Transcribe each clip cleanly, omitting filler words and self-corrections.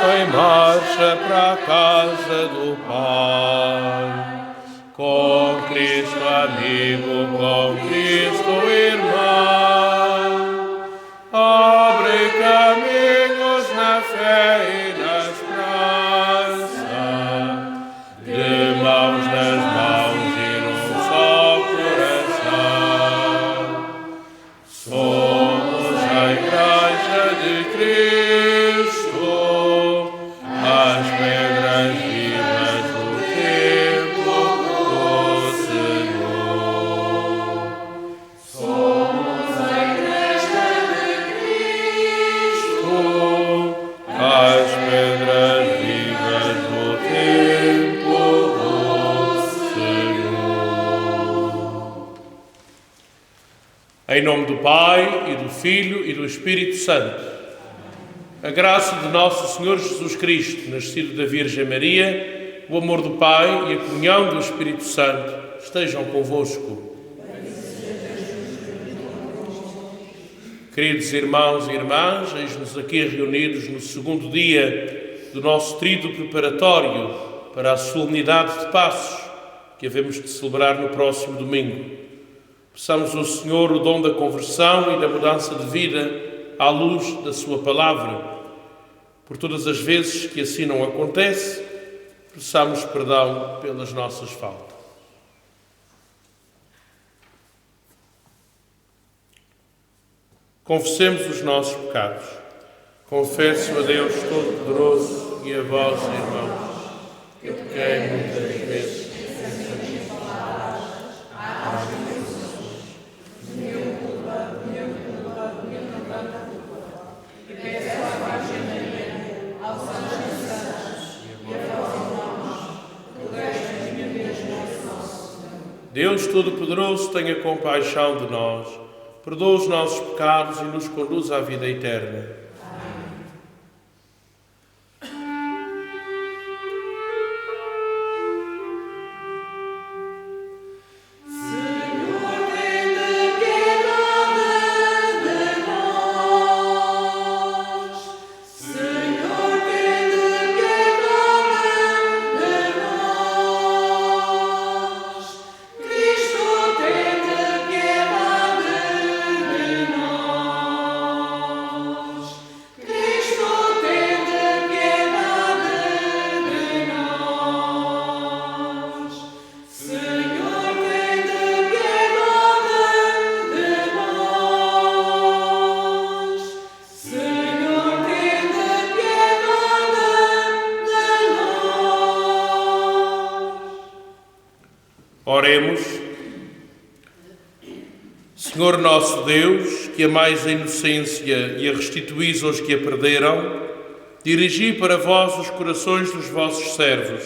em marcha para a casa do Pai. Com Cristo amigo, com Cristo irmão, abre caminhos na fé e na esperança, de mãos nas mãos e num só coração. Somos a Igreja de Cristo, as pedras vivas do templo do Senhor. Somos a Igreja de Cristo, as pedras vivas do templo do Senhor. Em nome do Pai, e do Filho, e do Espírito Santo. A graça de nosso Senhor Jesus Cristo, nascido da Virgem Maria, o amor do Pai e a comunhão do Espírito Santo estejam convosco. Queridos irmãos e irmãs, eis-nos aqui reunidos no segundo dia do nosso tríduo preparatório para a solenidade de Passos, que havemos de celebrar no próximo domingo. Peçamos ao Senhor o dom da conversão e da mudança de vida à luz da sua palavra. Por todas as vezes que assim não acontece, peçamos perdão pelas nossas faltas. Confessemos os nossos pecados. Confesso a Deus Todo-Poderoso e a vós, irmãos, que eu pequei muitas vezes. Deus Todo-Poderoso tenha compaixão de nós, perdoa os nossos pecados e nos conduz à vida eterna. Oremos. Senhor nosso Deus, que amais a inocência e a restituís aos que a perderam, dirigi para vós os corações dos vossos servos,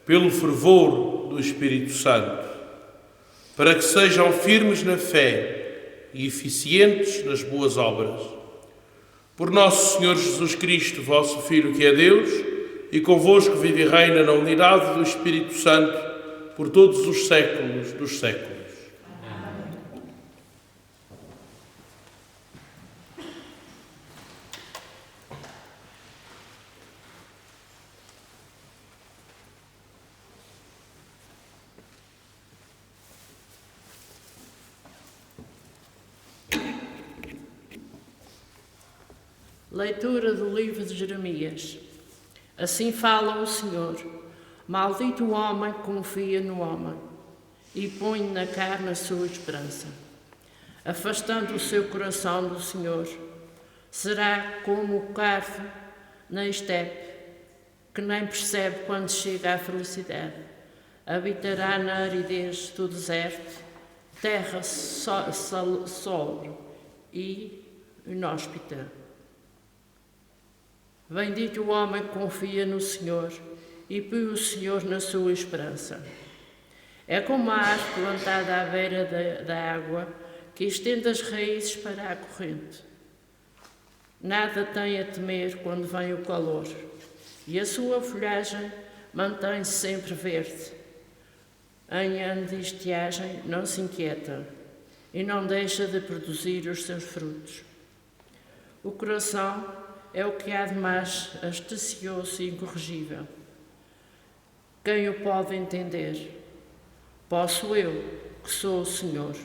pelo fervor do Espírito Santo, para que sejam firmes na fé e eficientes nas boas obras. Por nosso Senhor Jesus Cristo, vosso Filho, que é Deus, e convosco vive e reina na unidade do Espírito Santo, por todos os séculos dos séculos. Amém. Leitura do livro de Jeremias. Assim fala o Senhor: maldito o homem que confia no homem e põe na carne a sua esperança. Afastando o seu coração do Senhor, será como o carvo na estepe, que nem percebe quando chega à felicidade. Habitará na aridez do deserto, terra solo e inóspita. Bendito o homem que confia no Senhor e põe o Senhor na sua esperança. É como a árvore plantada à beira da água, que estende as raízes para a corrente. Nada tem a temer quando vem o calor, e a sua folhagem mantém-se sempre verde. Em ano de estiagem não se inquieta, e não deixa de produzir os seus frutos. O coração é o que há de mais astucioso e incorrigível. Quem o pode entender? Posso eu, que sou o Senhor.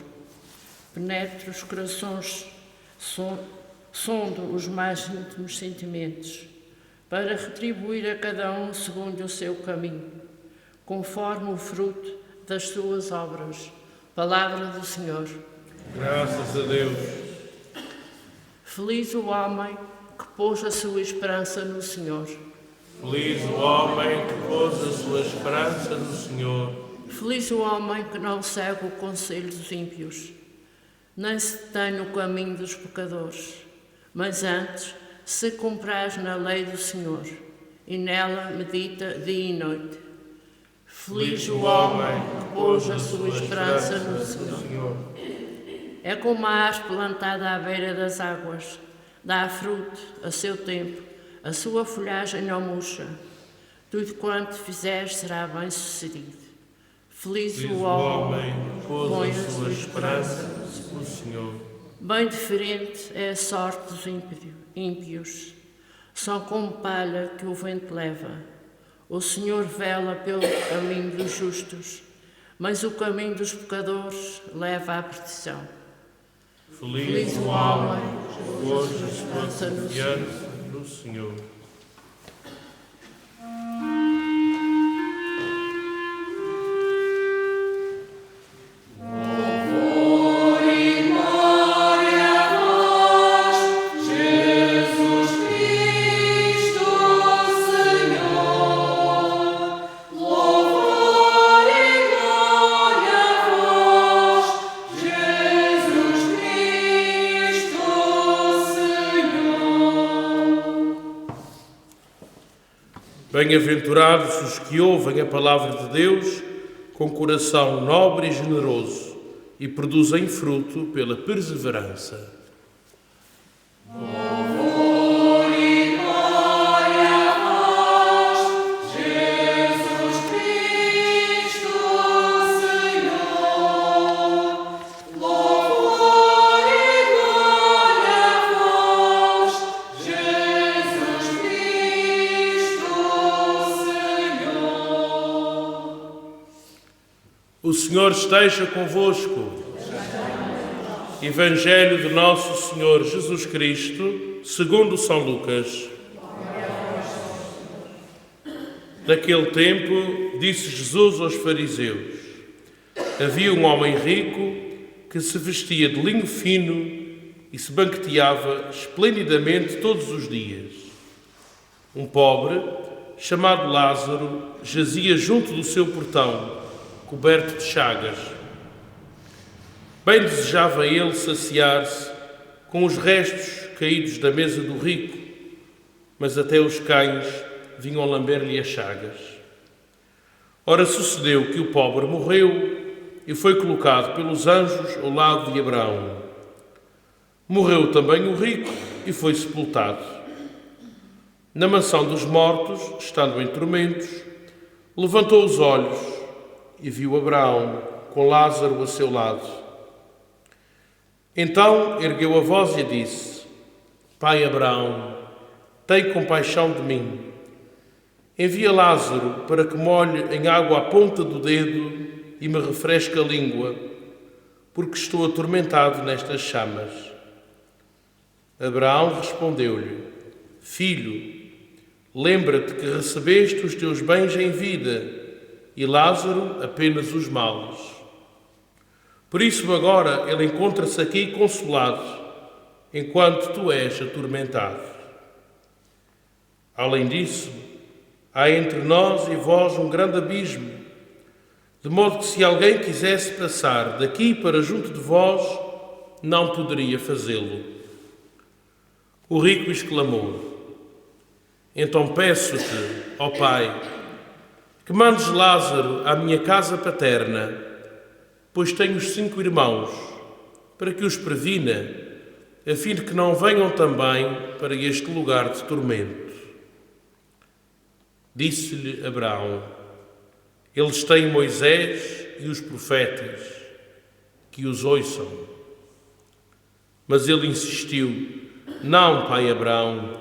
Penetro os corações, sondo os mais íntimos sentimentos, para retribuir a cada um segundo o seu caminho, conforme o fruto das suas obras. Palavra do Senhor. Graças a Deus. Feliz o homem que pôs a sua esperança no Senhor. Feliz o homem que pôs a sua esperança no Senhor. Feliz o homem que não segue o conselho dos ímpios, nem se detém no caminho dos pecadores, mas antes se compraz na lei do Senhor, e nela medita dia e noite. Feliz o homem que pôs a sua esperança no Senhor. É como a árvore plantada à beira das águas, dá fruto a seu tempo, a sua folhagem não murcha. Tudo quanto fizer será bem sucedido. Feliz o homem que põe a sua esperança no Senhor. Bem diferente é a sorte dos ímpios. São como palha que o vento leva. O Senhor vela pelo caminho dos justos, mas o caminho dos pecadores leva à perdição. Feliz o homem que pôs a esperança no Senhor. Bem-aventurados os que ouvem a palavra de Deus com coração nobre e generoso e produzem fruto pela perseverança. Louvor e glória a vós, Jesus Cristo, Senhor. Louvor e glória a vós, Jesus Cristo, O Senhor esteja convosco. Evangelho de Nosso Senhor Jesus Cristo, segundo São Lucas. Naquele tempo, disse Jesus aos fariseus: havia um homem rico que se vestia de linho fino e se banqueteava esplendidamente todos os dias. Um pobre, chamado Lázaro, jazia junto do seu portão, coberto de chagas. Bem desejava ele saciar-se com os restos caídos da mesa do rico, mas até os cães vinham lamber-lhe as chagas. Ora, sucedeu que o pobre morreu e foi colocado pelos anjos ao lado de Abraão. Morreu também o rico e foi sepultado. Na mansão dos mortos, estando em tormentos, levantou os olhos e viu Abraão com Lázaro a seu lado. Então ergueu a voz e disse: Pai Abraão, tem compaixão de mim. Envia Lázaro para que molhe em água a ponta do dedo e me refresque a língua, porque estou atormentado nestas chamas. Abraão respondeu-lhe: Filho, lembra-te que recebeste os teus bens em vida e Lázaro apenas os males. Por isso agora ele encontra-se aqui consolado, enquanto tu és atormentado. Além disso, há entre nós e vós um grande abismo, de modo que se alguém quisesse passar daqui para junto de vós, não poderia fazê-lo. O rico exclamou: Então peço-te, ó Pai, que mandes Lázaro à minha casa paterna, pois tenho os 5 irmãos, para que os previna, a fim de que não venham também para este lugar de tormento. Disse-lhe Abraão: Eles têm Moisés e os profetas, que os ouçam. Mas ele insistiu: Não, pai Abraão,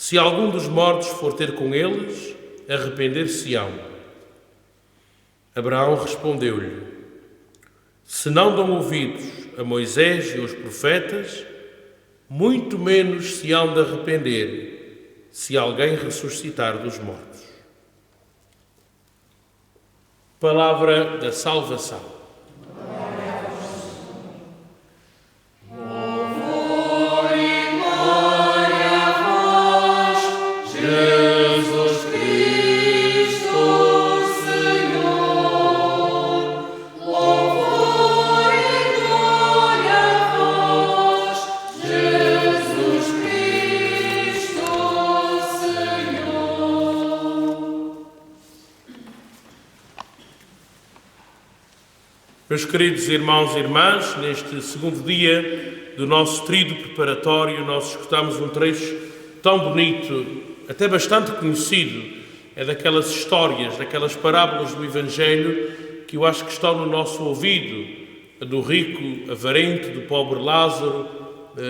Se algum dos mortos for ter com eles, arrepender-se-ão. Abraão respondeu-lhe: se não dão ouvidos a Moisés e aos profetas, muito menos se hão de arrepender, se alguém ressuscitar dos mortos. Palavra da salvação. Meus queridos irmãos e irmãs, neste segundo dia do nosso tríduo preparatório, nós escutamos um trecho tão bonito, até bastante conhecido. É daquelas histórias, daquelas parábolas do Evangelho que eu acho que estão no nosso ouvido, a do rico avarento, do pobre Lázaro.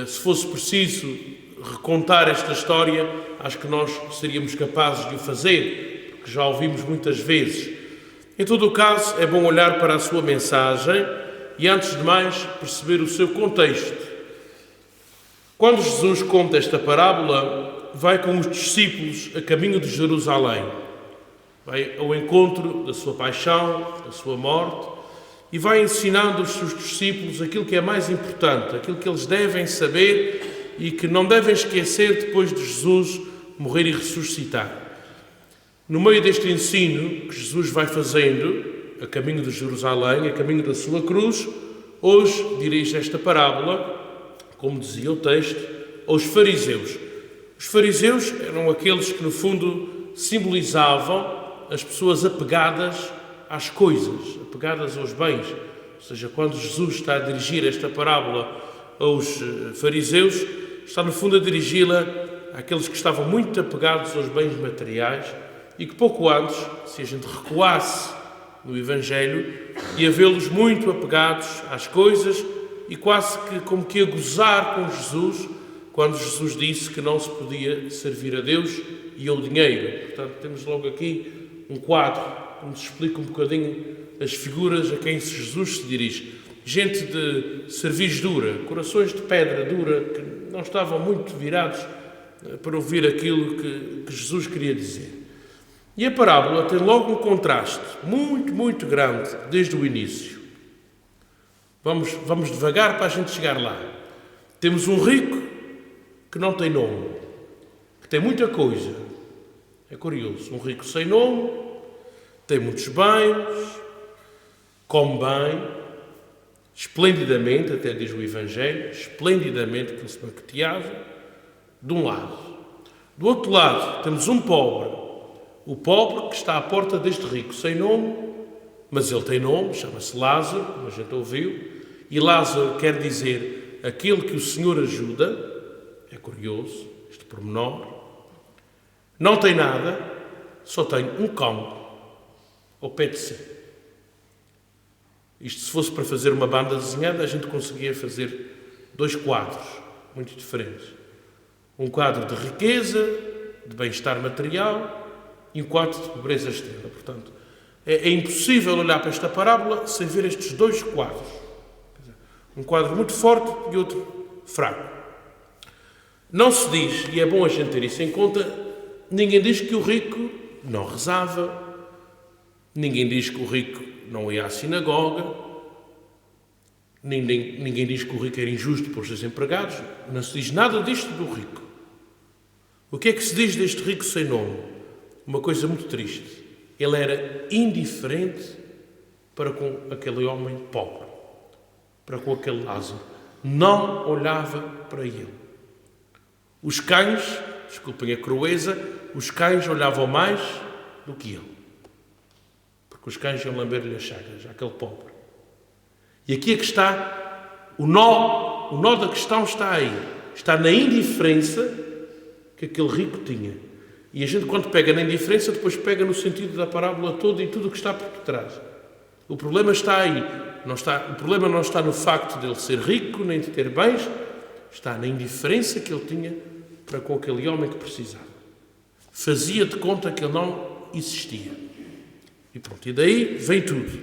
Se fosse preciso recontar esta história, acho que nós seríamos capazes de o fazer, porque já ouvimos muitas vezes. Em todo o caso, é bom olhar para a sua mensagem e, antes de mais, perceber o seu contexto. Quando Jesus conta esta parábola, vai com os discípulos a caminho de Jerusalém. Vai ao encontro da sua paixão, da sua morte, e vai ensinando aos seus discípulos aquilo que é mais importante, aquilo que eles devem saber e que não devem esquecer depois de Jesus morrer e ressuscitar. No meio deste ensino que Jesus vai fazendo, a caminho de Jerusalém, a caminho da sua cruz, hoje dirige esta parábola, como dizia o texto, aos fariseus. Os fariseus eram aqueles que, no fundo, simbolizavam as pessoas apegadas às coisas, apegadas aos bens. Ou seja, quando Jesus está a dirigir esta parábola aos fariseus, está, no fundo, a dirigi-la àqueles que estavam muito apegados aos bens materiais, e que pouco antes, se a gente recuasse no Evangelho, ia vê-los muito apegados às coisas e quase que como que a gozar com Jesus, quando Jesus disse que não se podia servir a Deus e ao dinheiro. Portanto, temos logo aqui um quadro que nos explica um bocadinho as figuras a quem Jesus se dirige. Gente de cerviz dura, corações de pedra dura, que não estavam muito virados para ouvir aquilo que Jesus queria dizer. E a parábola tem logo um contraste muito, muito grande desde o início. Vamos devagar para a gente chegar lá. Temos um rico que não tem nome, que tem muita coisa. É curioso, um rico sem nome, tem muitos bens, come bem, esplendidamente, até diz o Evangelho, esplendidamente que ele se banqueteava, de um lado. Do outro lado, temos um pobre. O pobre que está à porta deste rico, sem nome, mas ele tem nome, chama-se Lázaro, como a gente ouviu, e Lázaro quer dizer aquele que o Senhor ajuda. É curioso, este pormenor. Não tem nada, só tem um cão ao pé de si. Isto, se fosse para fazer uma banda desenhada, a gente conseguia fazer 2 quadros muito diferentes. Um quadro de riqueza, de bem-estar material, e um quadro de pobreza extrema. Portanto, é impossível olhar para esta parábola sem ver estes 2 quadros. Um quadro muito forte e outro fraco. Não se diz, e é bom a gente ter isso em conta, ninguém diz que o rico não rezava, ninguém diz que o rico não ia à sinagoga, ninguém diz que o rico era injusto por seus empregados, não se diz nada disto do rico. O que é que se diz deste rico sem nome? Uma coisa muito triste. Ele era indiferente para com aquele homem pobre, para com aquele Lázaro. Não olhava para ele. Os cães, desculpem a crueza, os cães olhavam mais do que ele. Porque os cães iam lamber-lhe as chagas, àquele pobre. E aqui é que está o nó da questão está aí. Está na indiferença que aquele rico tinha. E a gente, quando pega na indiferença, depois pega no sentido da parábola toda e tudo o que está por trás. O problema está aí. O problema não está no facto de ele ser rico, nem de ter bens. Está na indiferença que ele tinha para com aquele homem que precisava. Fazia de conta que ele não existia. E pronto, e daí vem tudo.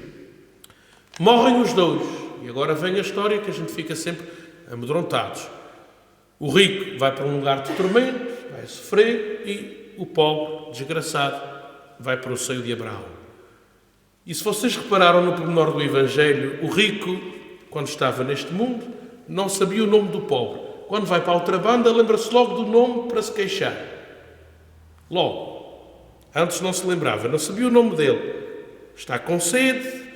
Morrem os dois. E agora vem a história que a gente fica sempre amedrontados. O rico vai para um lugar de tormento, vai sofrer, e o pobre, desgraçado, vai para o seio de Abraão. E se vocês repararam no pormenor do Evangelho, o rico, quando estava neste mundo, não sabia o nome do pobre. Quando vai para a outra banda, lembra-se logo do nome para se queixar. Logo. Antes não se lembrava, não sabia o nome dele. Está com sede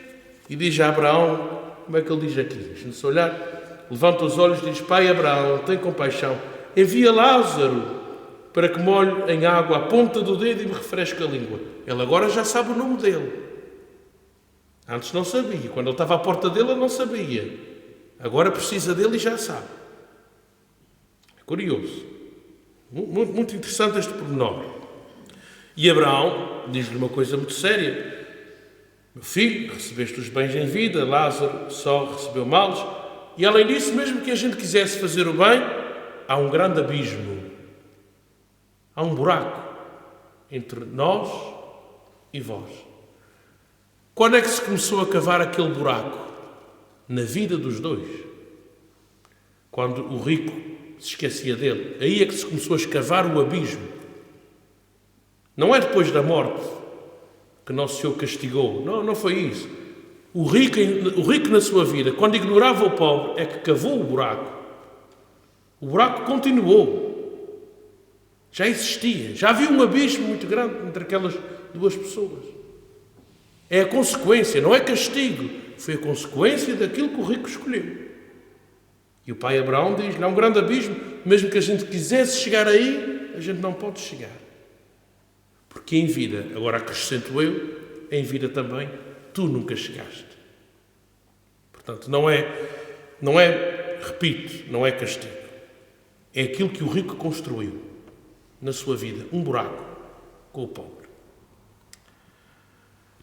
e diz a Abraão, como é que ele diz aqui? Deixa-nos olhar. Levanta os olhos e diz: Pai Abraão, tem compaixão. Envia Lázaro para que molhe em água a ponta do dedo e me refresque a língua. Ele agora já sabe o nome dele. Antes não sabia. Quando ele estava à porta dele, ele não sabia. Agora precisa dele e já sabe. É curioso. Muito interessante este pormenor. E Abraão diz-lhe uma coisa muito séria. Meu filho, recebeste os bens em vida, Lázaro só recebeu males. E além disso, mesmo que a gente quisesse fazer o bem, há um grande abismo. Há um buraco entre nós e vós. Quando é que se começou a cavar aquele buraco? Na vida dos dois. Quando o rico se esquecia dele. Aí é que se começou a escavar o abismo. Não é depois da morte que Nosso Senhor castigou. Não foi isso. O rico na sua vida, quando ignorava o pobre, é que cavou o buraco. O buraco continuou. Já existia. Já havia um abismo muito grande entre aquelas duas pessoas. É a consequência, não é castigo. Foi a consequência daquilo que o rico escolheu. E o pai Abraão diz-lhe: há um grande abismo, mesmo que a gente quisesse chegar aí, a gente não pode chegar. Porque em vida, agora acrescento eu, em vida também, tu nunca chegaste. Portanto, não é, repito, não é castigo. É aquilo que o rico construiu na sua vida, um buraco com o pobre.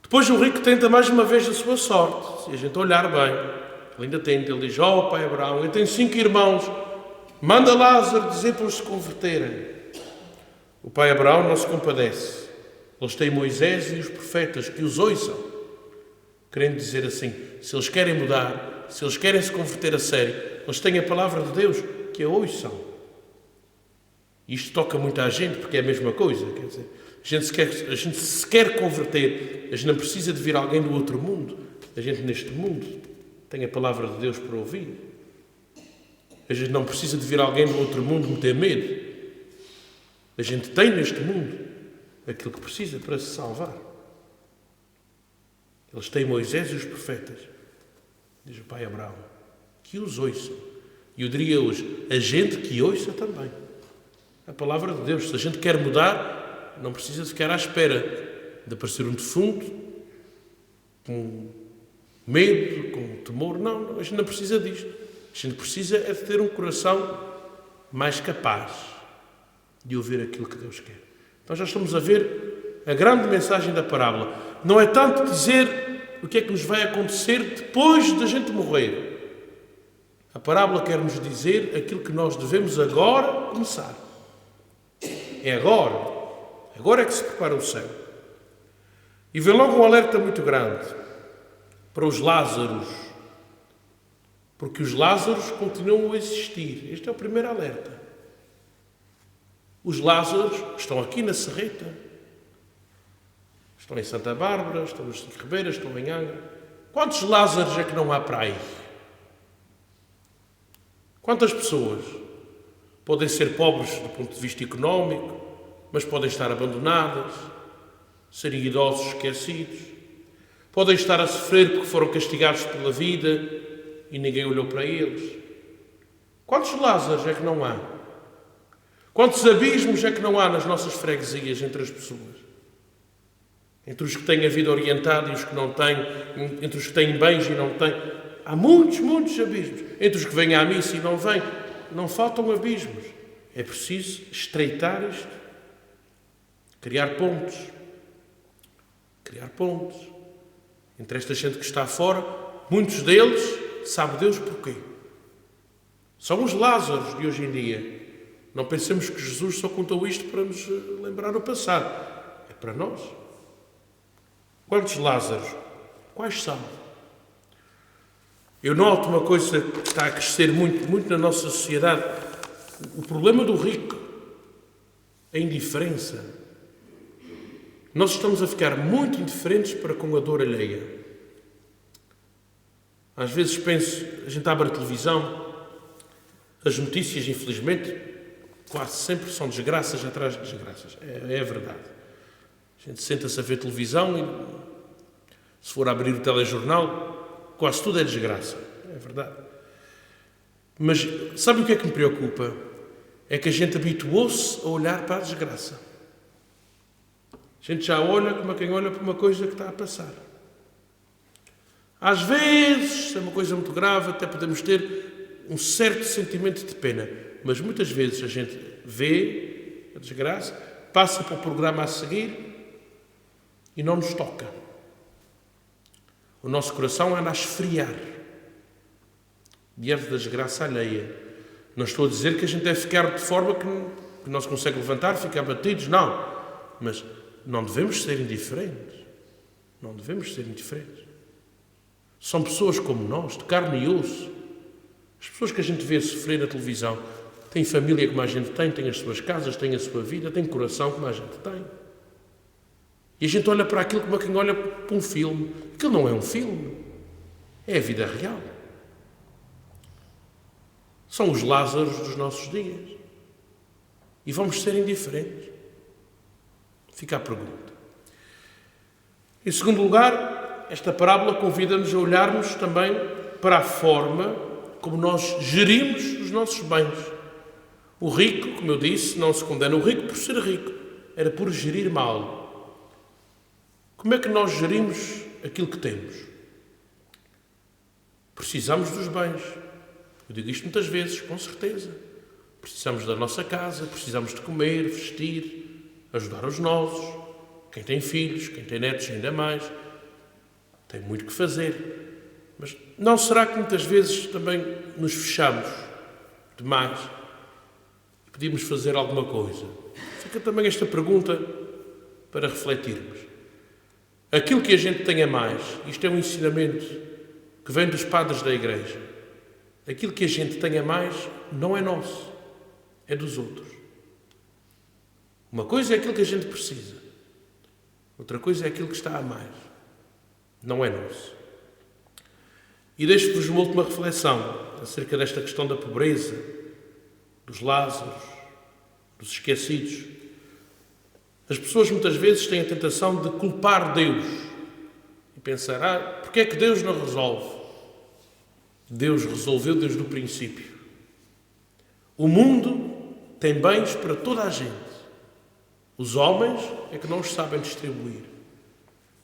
Depois o rico tenta mais uma vez a sua sorte. Se a gente olhar bem, ele ainda tenta, ele diz: pai Abraão, eu tenho 5 irmãos, manda Lázaro dizer para eles se converterem. O pai Abraão não se compadece. Eles têm Moisés e os profetas que os ouçam. Querendo dizer assim, se eles querem mudar, se eles querem se converter a sério, eles têm a palavra de Deus, que a ouçam. Isto toca muito à gente, porque é a mesma coisa. Quer dizer, a gente se quer converter, a gente não precisa de vir alguém do outro mundo. A gente neste mundo tem a palavra de Deus para ouvir. A gente não precisa de vir alguém do outro mundo meter medo. A gente tem neste mundo aquilo que precisa para se salvar. Eles têm Moisés e os profetas, diz o pai Abraão, que os ouçam. E eu diria hoje, a gente que ouça também a palavra de Deus. Se a gente quer mudar, não precisa de ficar à espera de aparecer um defunto com medo, com temor. Não, a gente não precisa disto. A gente precisa é de ter um coração mais capaz de ouvir aquilo que Deus quer. Então já estamos a ver a grande mensagem da parábola. Não é tanto dizer o que é que nos vai acontecer depois da gente morrer. A parábola quer nos dizer aquilo que nós devemos agora começar. É agora. Agora é que se prepara o céu. E vem logo um alerta muito grande para os Lázaros. Porque os Lázaros continuam a existir. Este é o primeiro alerta. Os Lázaros estão aqui na Serreta. Estão em Santa Bárbara, estão nos Cinco Ribeiras, estão em Angra. Quantos Lázaros é que não há para aí? Quantas pessoas podem ser pobres do ponto de vista económico, mas podem estar abandonadas, serem idosos esquecidos, podem estar a sofrer porque foram castigados pela vida e ninguém olhou para eles. Quantos Lázaros é que não há? Quantos abismos é que não há nas nossas freguesias entre as pessoas? Entre os que têm a vida orientada e os que não têm, entre os que têm bens e não têm. Há muitos abismos. Entre os que vêm à missa e não vêm. Não faltam abismos. É preciso estreitar isto. Criar pontos. Criar pontos. Entre esta gente que está fora, muitos deles, sabe Deus porquê. São os Lázaros de hoje em dia. Não pensemos que Jesus só contou isto para nos lembrar o passado. É para nós. Quantos Lázaros? Quais são? Eu noto uma coisa que está a crescer muito na nossa sociedade. O problema do rico. A indiferença. Nós estamos a ficar muito indiferentes para com a dor alheia. Às vezes penso, a gente abre a televisão, as notícias, infelizmente, quase sempre são desgraças atrás de desgraças. É a verdade. A gente senta-se a ver televisão e, se for a abrir o telejornal, quase tudo é desgraça. É verdade. Mas sabe o que é que me preocupa? É que a gente habituou-se a olhar para a desgraça. A gente já olha como quem olha para uma coisa que está a passar. Às vezes, se é uma coisa muito grave, até podemos ter um certo sentimento de pena. Mas muitas vezes a gente vê a desgraça, passa para o programa a seguir e não nos toca. O nosso coração anda a esfriar diante da desgraça alheia. Não estou a dizer que a gente deve ficar de forma que não se consegue levantar, ficar batidos, não. Mas não devemos ser indiferentes. Não devemos ser indiferentes. São pessoas como nós, de carne e osso. As pessoas que a gente vê sofrer na televisão têm família como a gente tem as suas casas, têm a sua vida, têm coração como a gente tem. E a gente olha para aquilo como quem olha para um filme. Aquilo não é um filme. É a vida real. São os Lázaros dos nossos dias. E vamos ser indiferentes. Fica a pergunta. Em segundo lugar, esta parábola convida-nos a olharmos também para a forma como nós gerimos os nossos bens. O rico, como eu disse, não se condena o rico por ser rico. Era por gerir mal. Como é que nós gerimos aquilo que temos? Precisamos dos bens. Eu digo isto muitas vezes, com certeza. Precisamos da nossa casa, precisamos de comer, vestir, ajudar os nossos. Quem tem filhos, quem tem netos, ainda mais. Tem muito que fazer. Mas não será que muitas vezes também nos fechamos demais e pedimos fazer alguma coisa? Fica também esta pergunta para refletirmos. Aquilo que a gente tem a mais, isto é um ensinamento que vem dos padres da Igreja. Aquilo que a gente tem a mais não é nosso, é dos outros. Uma coisa é aquilo que a gente precisa. Outra coisa é aquilo que está a mais. Não é nosso. E deixo-vos uma última reflexão acerca desta questão da pobreza, dos Lázaros, dos esquecidos. As pessoas muitas vezes têm a tentação de culpar Deus e pensar, porque é que Deus não resolve? Deus resolveu desde o princípio. O mundo tem bens para toda a gente. Os homens é que não os sabem distribuir.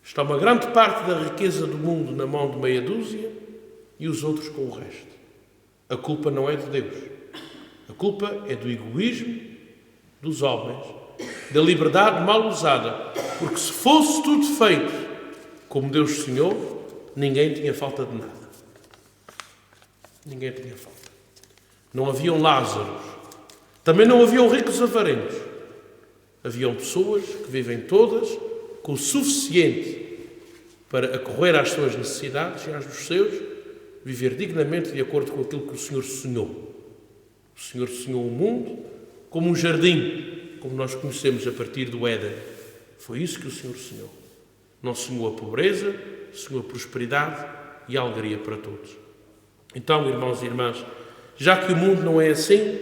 Está uma grande parte da riqueza do mundo na mão de meia dúzia e os outros com o resto. A culpa não é de Deus. A culpa é do egoísmo dos homens, da liberdade mal usada. Porque se fosse tudo feito como Deus sonhou, ninguém tinha falta de nada. Ninguém tinha falta. Não haviam Lázaros. Também não haviam ricos avarentos. Haviam pessoas que vivem todas com o suficiente para acorrer às suas necessidades e às dos seus, viver dignamente de acordo com aquilo que o Senhor sonhou. O Senhor sonhou o mundo como um jardim, como nós conhecemos a partir do Éden. Foi isso que o Senhor sonhou. Não sonhou a pobreza, sonhou a prosperidade e a alegria para todos. Então, irmãos e irmãs, já que o mundo não é assim,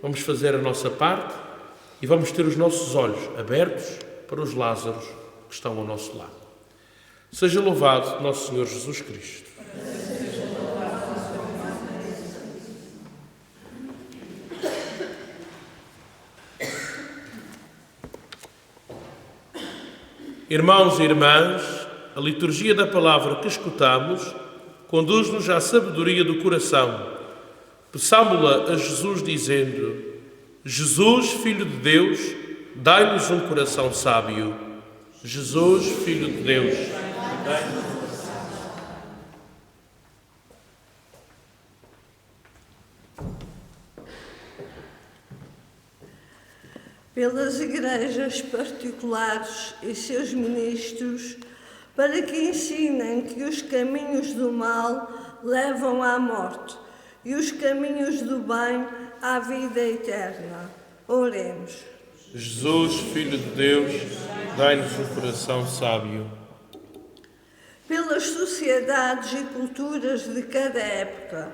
vamos fazer a nossa parte e vamos ter os nossos olhos abertos para os Lázaros que estão ao nosso lado. Seja louvado nosso Senhor Jesus Cristo. Irmãos e irmãs, a liturgia da palavra que escutamos conduz-nos à sabedoria do coração. Peçámo-la a Jesus dizendo: Jesus, Filho de Deus, dai-nos um coração sábio. Jesus, Filho de Deus, dai-nos um coração sábio. pelas igrejas particulares e seus ministros, para que ensinem que os caminhos do mal levam à morte e os caminhos do bem à vida eterna. Oremos. Jesus, Filho de Deus, dai-nos um coração sábio. Pelas sociedades e culturas de cada época,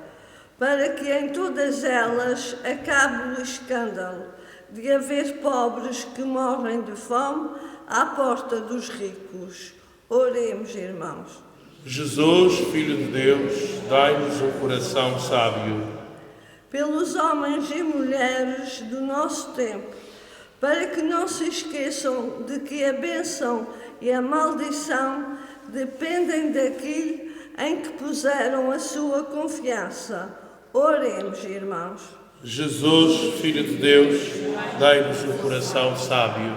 para que em todas elas acabe o escândalo de haver pobres que morrem de fome à porta dos ricos. Oremos, irmãos. Jesus, Filho de Deus, dai-nos um coração sábio. Pelos homens e mulheres do nosso tempo, para que não se esqueçam de que a bênção e a maldição dependem daquilo em que puseram a sua confiança. Oremos, irmãos. Jesus, Filho de Deus, dai-nos um coração sábio.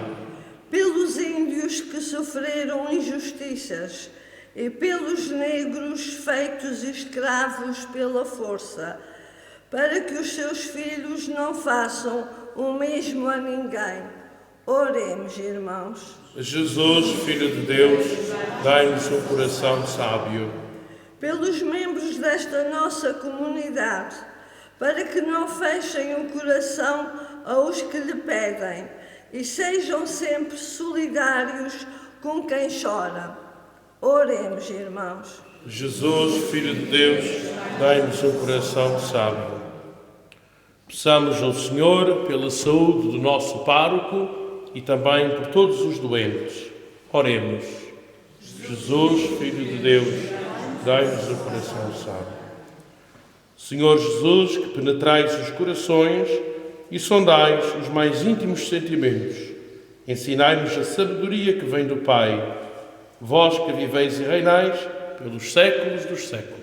Pelos índios que sofreram injustiças e pelos negros feitos escravos pela força, para que os seus filhos não façam o mesmo a ninguém. Oremos, irmãos. Jesus, Filho de Deus, dai-nos um coração sábio. Pelos membros desta nossa comunidade, para que não fechem o coração aos que lhe pedem e sejam sempre solidários com quem chora. Oremos, irmãos. Jesus, Filho de Deus, dai-nos um coração sábio. Peçamos ao Senhor pela saúde do nosso pároco e também por todos os doentes. Oremos. Jesus, Filho de Deus, dai-nos um coração sábio. Senhor Jesus, que penetrais os corações e sondais os mais íntimos sentimentos, ensinai-nos a sabedoria que vem do Pai, vós que viveis e reinais pelos séculos dos séculos.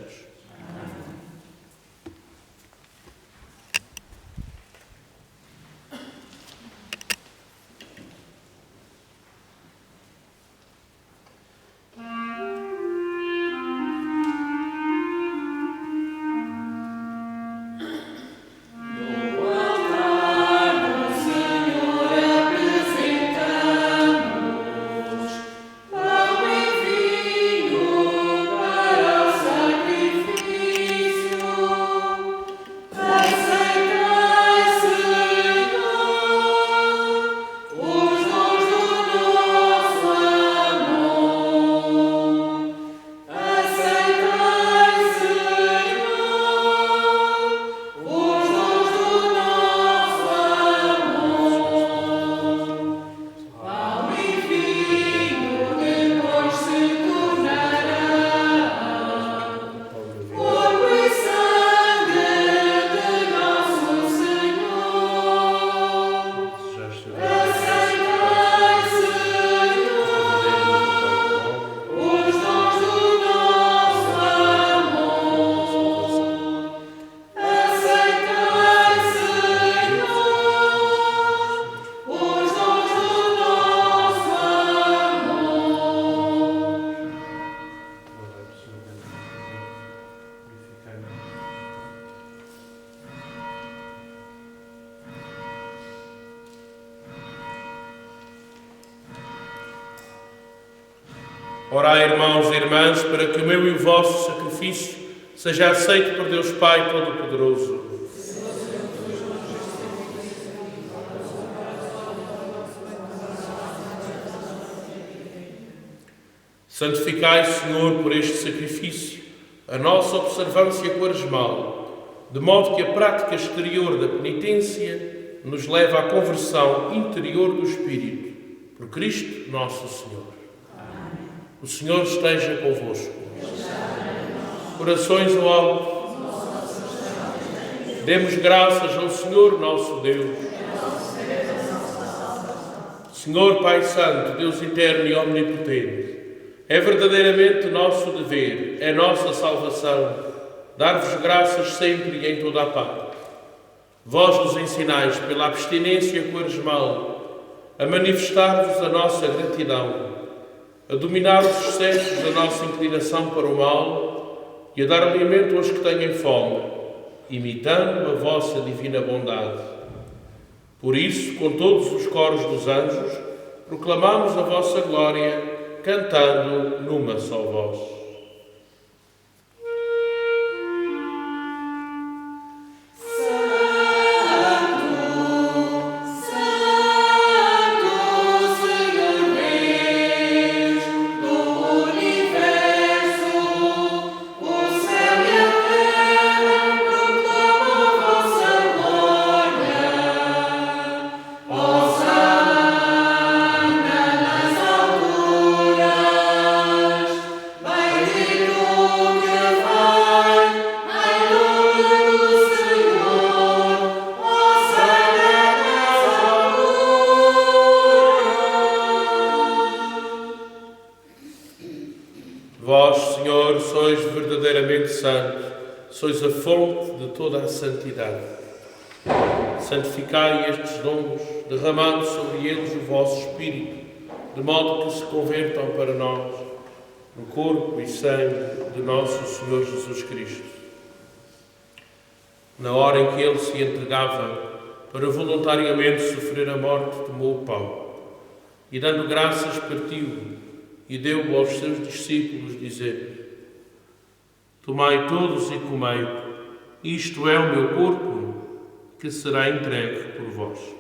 Orai, irmãos e irmãs, para que o meu e o vosso sacrifício seja aceito por Deus Pai Todo-Poderoso. Santificai, Senhor, por este sacrifício, a nossa observância quaresmal, de modo que a prática exterior da penitência nos leve à conversão interior do Espírito. Por Cristo nosso Senhor. Amém. O Senhor esteja convosco. Corações ao alto. Demos graças ao Senhor nosso Deus. Senhor Pai Santo, Deus eterno e omnipotente, é verdadeiramente nosso dever, é nossa salvação, dar-vos graças sempre e em toda a parte. Vós nos ensinais, pela abstinência quaresmal, a manifestar-vos a nossa gratidão, a dominar os excessos da nossa inclinação para o mal e a dar alimento aos que têm fome, imitando a vossa divina bondade. Por isso, com todos os coros dos anjos, proclamamos a vossa glória, cantando numa só voz. Vós, Senhor, sois verdadeiramente santo, sois a fonte de toda a santidade. Santificai estes dons, derramando sobre eles o vosso Espírito, de modo que se convertam para nós no corpo e sangue de nosso Senhor Jesus Cristo. Na hora em que ele se entregava para voluntariamente sofrer a morte, tomou o pão e, dando graças, partiu e deu-o aos seus discípulos, dizendo: Tomai todos e comei, isto é o meu corpo, que será entregue por vós.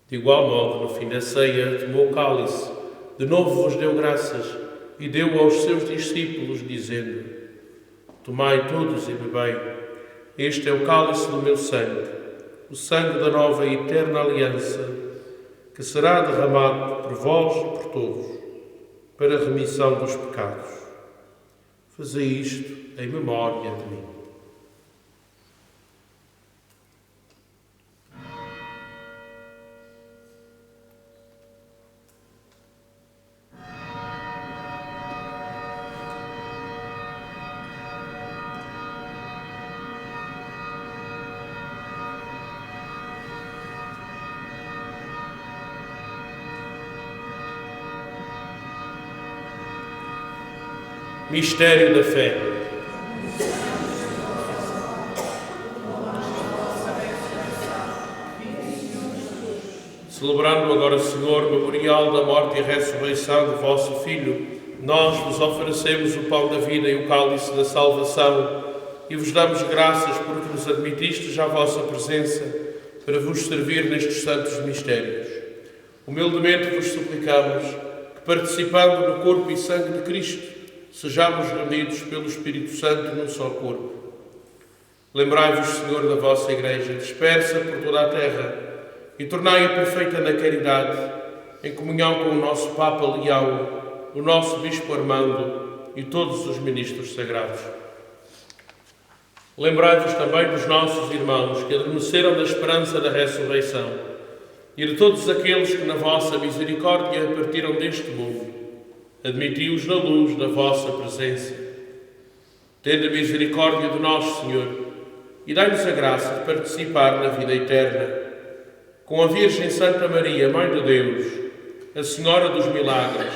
De igual modo, no fim da ceia, tomou o cálice, de novo vos deu graças e deu aos seus discípulos, dizendo: Tomai todos e bebei, este é o cálice do meu sangue, o sangue da nova e eterna aliança, que será derramado por vós e por todos, para a remissão dos pecados. Fazei isto em memória de mim. Mistério da fé. Celebrando agora, Senhor, o memorial da morte e ressurreição do vosso Filho, nós vos oferecemos o pão da vida e o cálice da salvação e vos damos graças porque nos admitistes à vossa presença para vos servir nestes santos mistérios. Humildemente vos suplicamos que, participando no corpo e sangue de Cristo, sejamos reunidos pelo Espírito Santo num só corpo. Lembrai-vos, Senhor, da vossa Igreja, dispersa por toda a terra, e tornai-a perfeita na caridade, em comunhão com o nosso Papa Leão, o nosso Bispo Armando e todos os ministros sagrados. Lembrai-vos também dos nossos irmãos que adormeceram da esperança da ressurreição, e de todos aqueles que, na vossa misericórdia, partiram deste mundo. Admiti-os na luz da vossa presença. Tende misericórdia de nós, Senhor, e dai-nos a graça de participar na vida eterna. Com a Virgem Santa Maria, Mãe de Deus, a Senhora dos Milagres,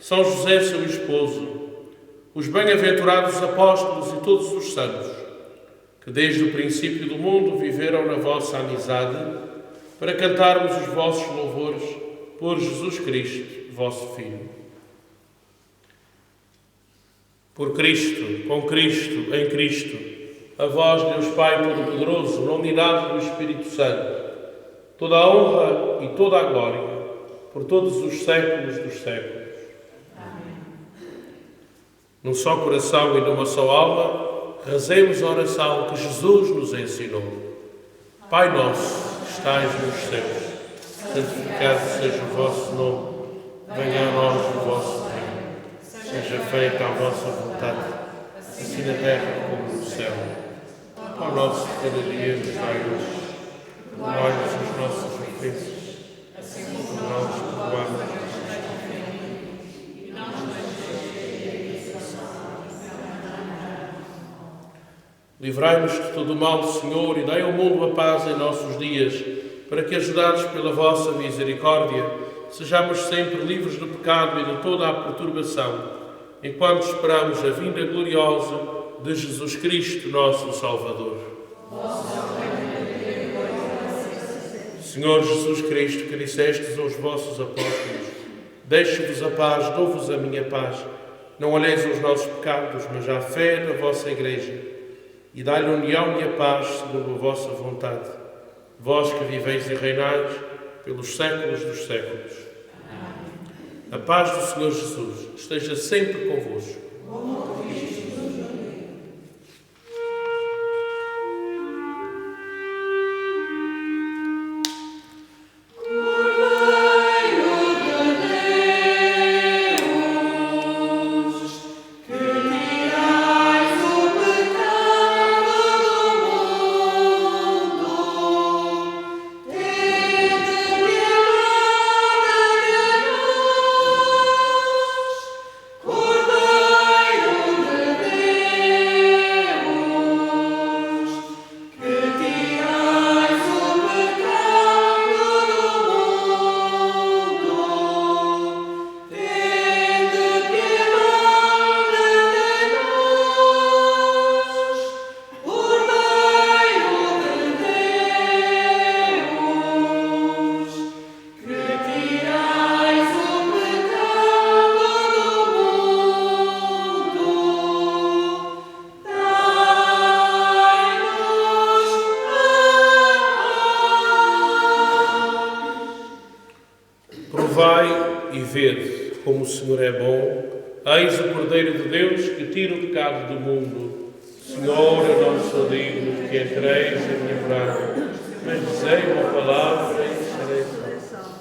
São José, seu esposo, os bem-aventurados apóstolos e todos os santos, que desde o princípio do mundo viveram na vossa amizade, para cantarmos os vossos louvores por Jesus Cristo, vosso Filho. Por Cristo, com Cristo, em Cristo, a vós, Deus Pai Todo-Poderoso, na unidade do Espírito Santo, toda a honra e toda a glória, por todos os séculos dos séculos. Amém. Num só coração e numa só alma, rezemos a oração que Jesus nos ensinou. Pai nosso, que estais nos céus, santificado seja o vosso nome, venha a nós o vosso reino. Seja feita a vossa vontade, assim na terra como no céu. Ao nosso cada dia nos dai hoje. Perdoai-nos as nossas ofensas, assim como nós perdoamos aos nossos ofensores. Livrai-nos de todo o mal, Senhor, e dai ao mundo a paz em nossos dias, para que, ajudados pela vossa misericórdia, sejamos sempre livres do pecado e de toda a perturbação, enquanto esperamos a vinda gloriosa de Jesus Cristo, nosso Salvador. Senhor Jesus Cristo, que dissestes aos vossos apóstolos: deixo-vos a paz, dou-vos a minha paz. Não olheis aos nossos pecados, mas à fé da vossa Igreja, e dai-lhe união e a paz segundo a vossa vontade. Vós que viveis e reinais pelos séculos dos séculos. A paz do Senhor Jesus esteja sempre convosco. Provai e vede como o Senhor é bom. Eis o Cordeiro de Deus que tira o pecado do mundo. Senhor, eu não sou digno que entreis em minha morada, mas dizei uma palavra e serei salvo.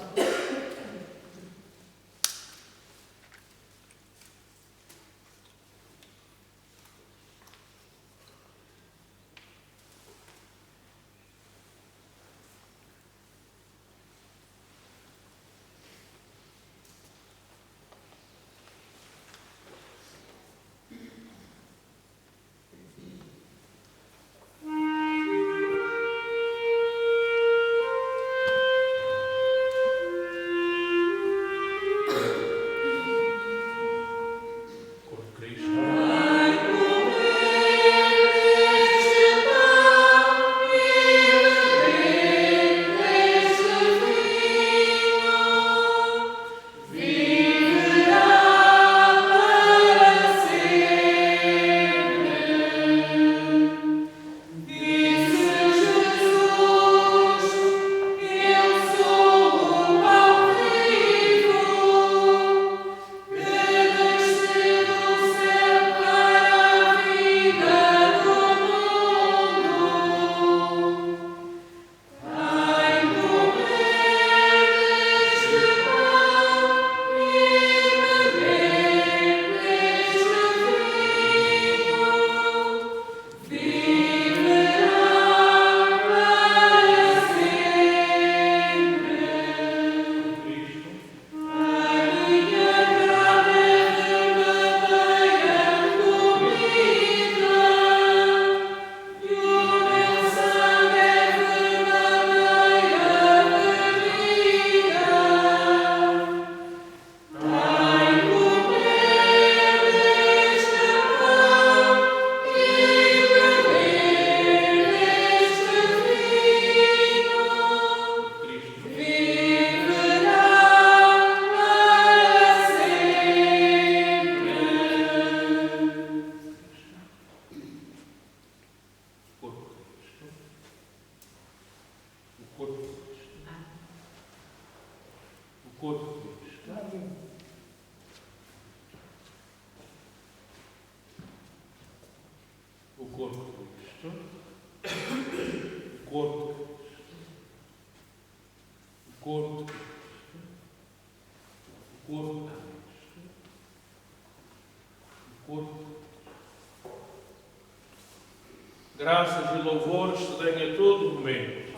Graças e louvores se deem a todo momento.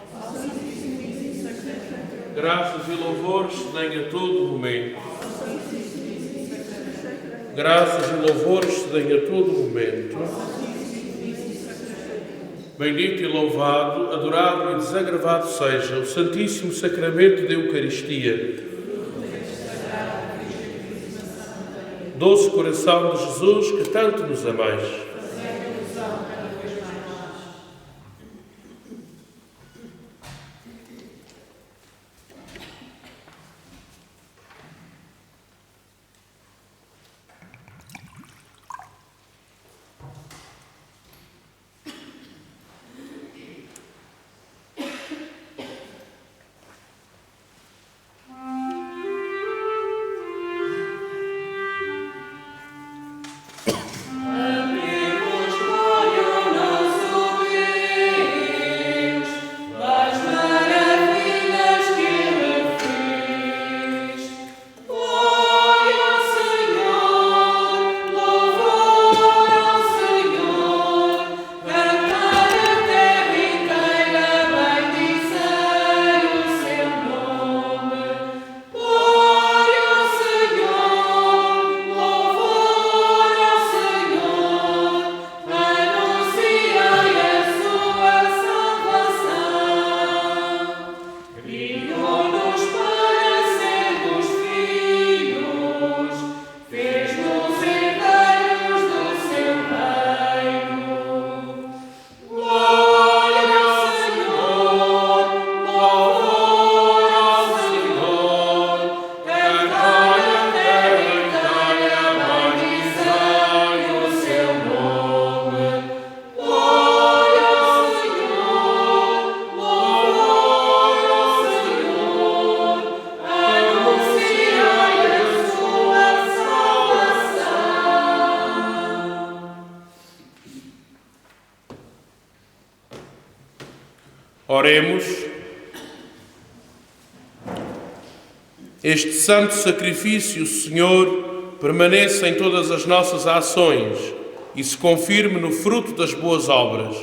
Graças e louvores se deem a todo momento. Graças e louvores se deem a todo momento. Bendito e louvado, adorado e desagravado seja o Santíssimo Sacramento da Eucaristia. Doce coração de Jesus, que tanto nos amais. Oremos. Este santo sacrifício, Senhor, permaneça em todas as nossas ações e se confirme no fruto das boas obras.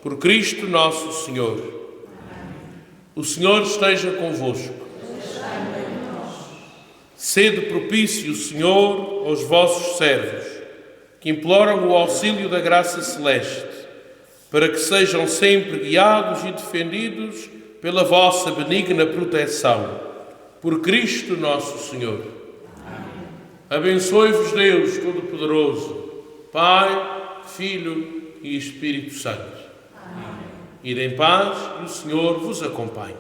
Por Cristo nosso Senhor. O Senhor esteja convosco. Sede propício, Senhor, aos vossos servos, que imploram o auxílio da graça celeste, para que sejam sempre guiados e defendidos pela vossa benigna proteção. Por Cristo nosso Senhor. Abençoe-vos Deus Todo-Poderoso, Pai, Filho e Espírito Santo. Ide em paz e o Senhor vos acompanhe.